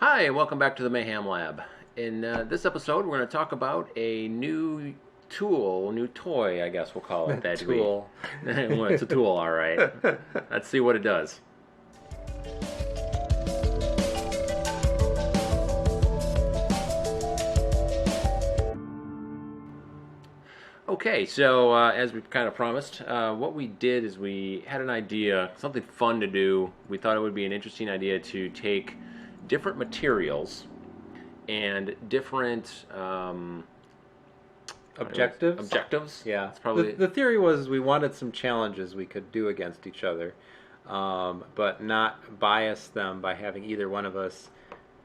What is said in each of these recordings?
Hi, and welcome back to the Mayhem Lab. In this episode, we're going to talk about a new tool, new toy, I guess we'll call it that. Tool. Well, it's a tool, all right. Let's see what it does. Okay, so as we kind of promised, what we did is we had an idea, something fun to do. We thought it would be an interesting idea to take different materials and different Objectives? Yeah, it's probably The theory was we wanted some challenges we could do against each other, but not bias them by having either one of us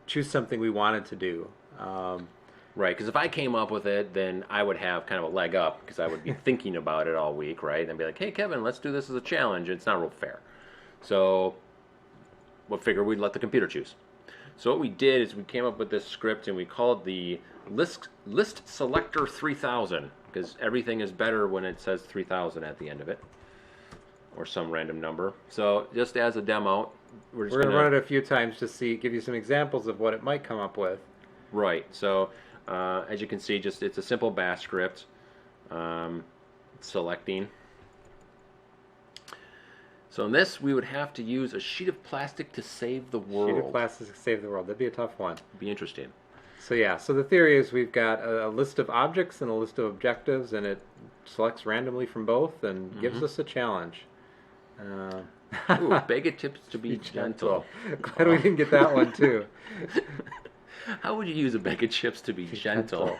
choose something we wanted to do. right. Because if I came up with it, then I would have kind of a leg up because I would be thinking about it all week, right? And be like, "Hey, Kevin, let's do this as a challenge." It's not real fair. So, we'll figure we'd let the computer choose. So what we did is we came up with this script and we called the list selector 3000 because everything is better when it says 3000 at the end of it or some random number. So just as a demo, we're going to run it a few times to give you some examples of what it might come up with. Right. So as you can see, it's a simple bash script selecting. So in this, we would have to use a sheet of plastic to save the world. Sheet of plastic to save the world. That'd be a tough one. Be interesting. So yeah, so the theory is we've got a list of objects and a list of objectives, and it selects randomly from both and gives us a challenge. Ooh, bag of chips to be gentle. Glad we didn't get that one too. How would you use a bag of chips to be gentle?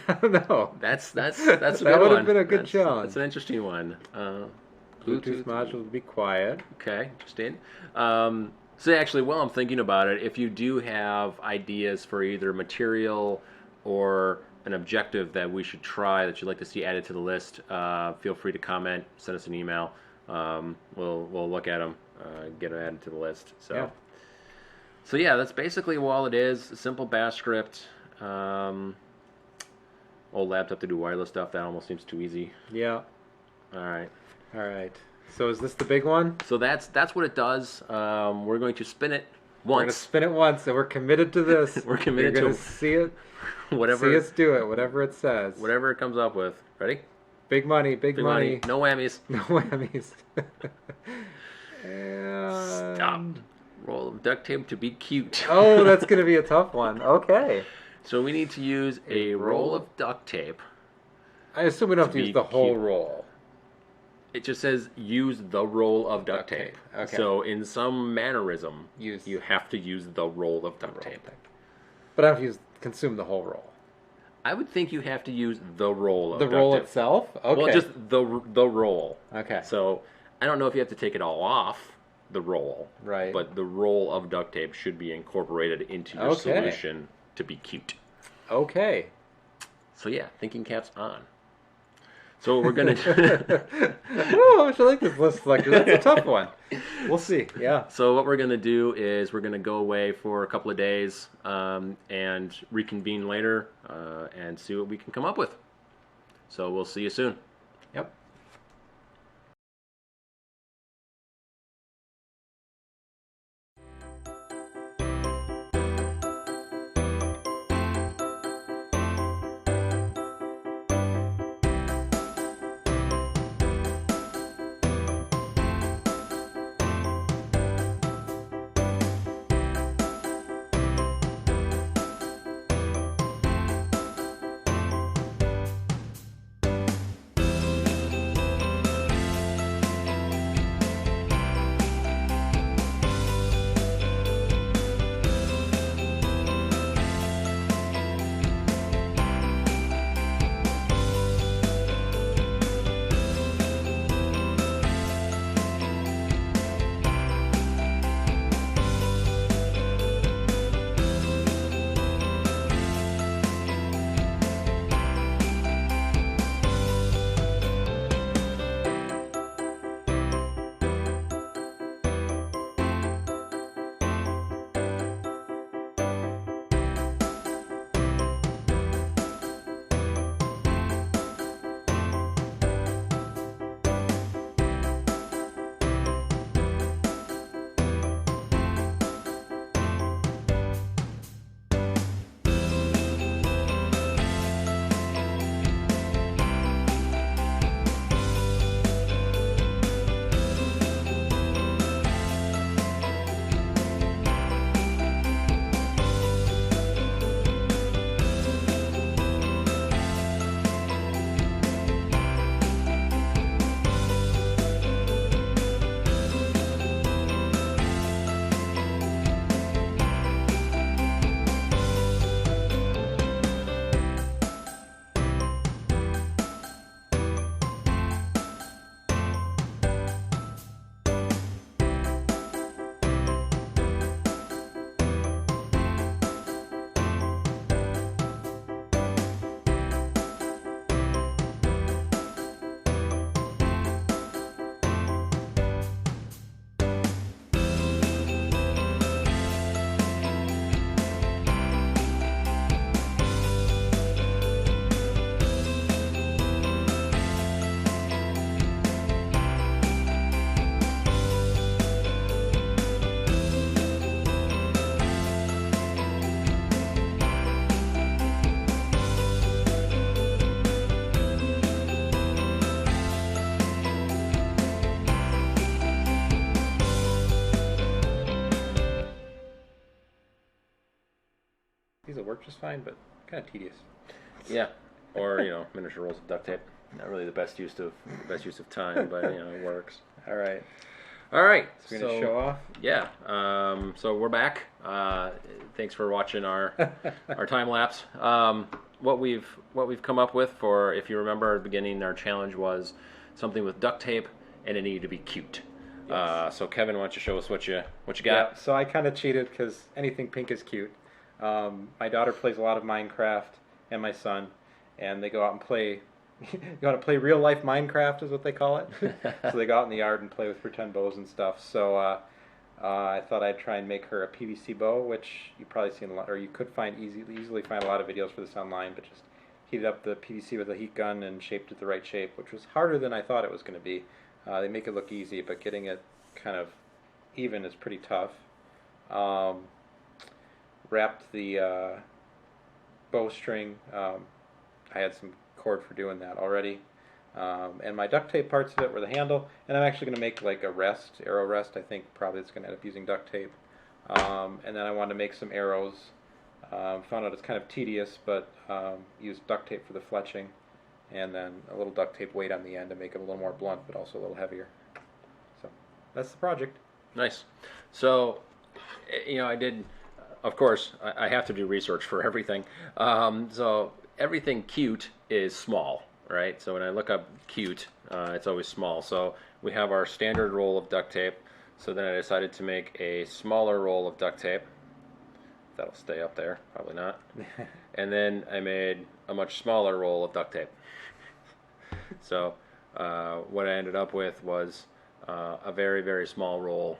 I don't know. That's a good one. That would have been a good challenge. That's an interesting one. Bluetooth module would be quiet. Okay, interesting. So actually, while I'm thinking about it, if you do have ideas for either material or an objective that we should try that you'd like to see added to the list, feel free to comment, send us an email. We'll look at them, get them added to the list. So yeah, that's basically all it is. A simple bash script. Old laptop to do wireless stuff. That almost seems too easy. Yeah. All right. So is this the big one? So that's what it does. We're going to spin it once. We're going to spin it once, and we're committed to this. We're committed You're to going to see it. Whatever. See us do it. Whatever it says. Whatever it comes up with. Ready? Big money. Big money. No whammies. No whammies. And... Stop. Roll of duct tape to be cute. Oh, that's going to be a tough one. Okay. So we need to use a roll of duct tape. I assume we don't have to use the whole cute. roll. It just says use the roll of duct tape. Okay. So in some mannerism, you have to use the roll of duct tape. But I don't have to consume the whole roll. I would think you have to use the roll of the duct roll tape. itself? Okay. Well, just the roll. Okay. So I don't know if you have to take it all off the roll. Right. But the roll of duct tape should be incorporated into your solution to be cute. Okay. So yeah, thinking caps on. So we're going to... Oh, I like this list selector. That's a tough one. We'll see. Yeah. So what we're going to do is we're going to go away for a couple of days and reconvene later and see what we can come up with. So we'll see you soon. Yep. These will work just fine, but kind of tedious. Yeah, or miniature rolls of duct tape. Not really the best use of time, but it works. All right. All right. So we're gonna show off. Yeah. So we're back. Thanks for watching our time lapse. What we've come up with for, if you remember at the beginning, our challenge was something with duct tape, and it needed to be cute. Yes. So Kevin, why don't you show us what you got? Yeah, so I kind of cheated because anything pink is cute. My daughter plays a lot of Minecraft, and my son, and they go out and play. Go out and play real life Minecraft is what they call it. So they go out in the yard and play with pretend bows and stuff. So I thought I'd try and make her a PVC bow, which you've probably seen a lot, or you could easily find a lot of videos for this online. But just heated up the PVC with a heat gun and shaped it the right shape, which was harder than I thought it was going to be. They make it look easy, but getting it kind of even is pretty tough. Wrapped the bowstring. I had some cord for doing that already. And my duct tape parts of it were the handle, and I'm actually going to make like a arrow rest. I think probably it's going to end up using duct tape. And then I wanted to make some arrows. Found out it's kind of tedious, but used duct tape for the fletching, and then a little duct tape weight on the end to make it a little more blunt, but also a little heavier. So that's the project. Nice. So, I did, of course, I have to do research for everything. So everything cute is small, right? So when I look up cute, it's always small. So we have our standard roll of duct tape. So then I decided to make a smaller roll of duct tape. That'll stay up there, probably not. And then I made a much smaller roll of duct tape. So what I ended up with was a very, very small roll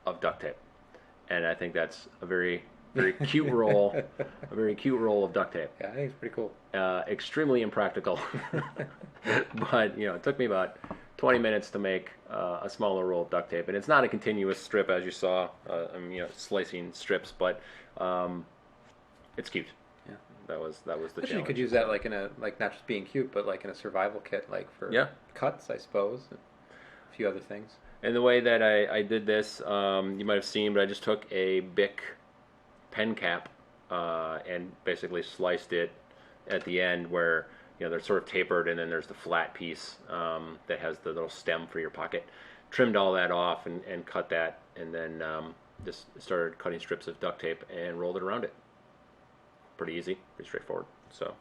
of duct tape. And I think that's a very cute roll, a very cute roll of duct tape. Yeah, I think it's pretty cool. Extremely impractical, but it took me about 20 minutes to make a smaller roll of duct tape, and it's not a continuous strip as you saw. I'm slicing strips, but it's cute. Yeah, that was the challenge. You could use that like not just being cute, but like in a survival kit, like for cuts, I suppose, and a few other things. And the way that I did this, you might have seen, but I just took a Bic pen cap and basically sliced it at the end where they're sort of tapered, and then there's the flat piece that has the little stem for your pocket. Trimmed all that off and cut that, and then just started cutting strips of duct tape and rolled it around it. Pretty easy, pretty straightforward. So,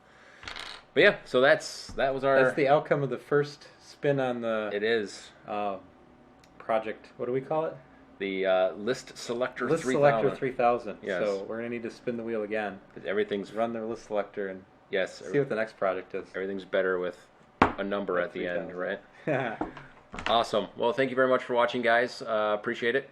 but yeah, so that was our. That's the outcome of the first spin on the. It is. Project. What do we call it? The List Selector 3000. List Selector 3000. Yes. So we're going to need to spin the wheel again. Everything's run the list selector and see what the next project is. Everything's better with a number at the 3000. end, right? Awesome. Well, thank you very much for watching, guys. Appreciate it.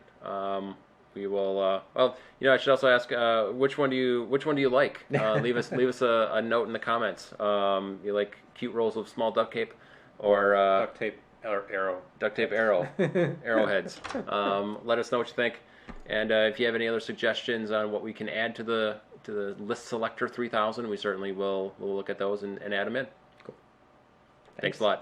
We will. I should also ask, which one do you like? Leave us a note in the comments. You like cute rolls of small duct tape, or duct tape or arrow? Duct tape arrowheads. Let us know what you think, and if you have any other suggestions on what we can add to the List Selector 3000, we certainly will look at those and add them in. Cool. Thanks a lot.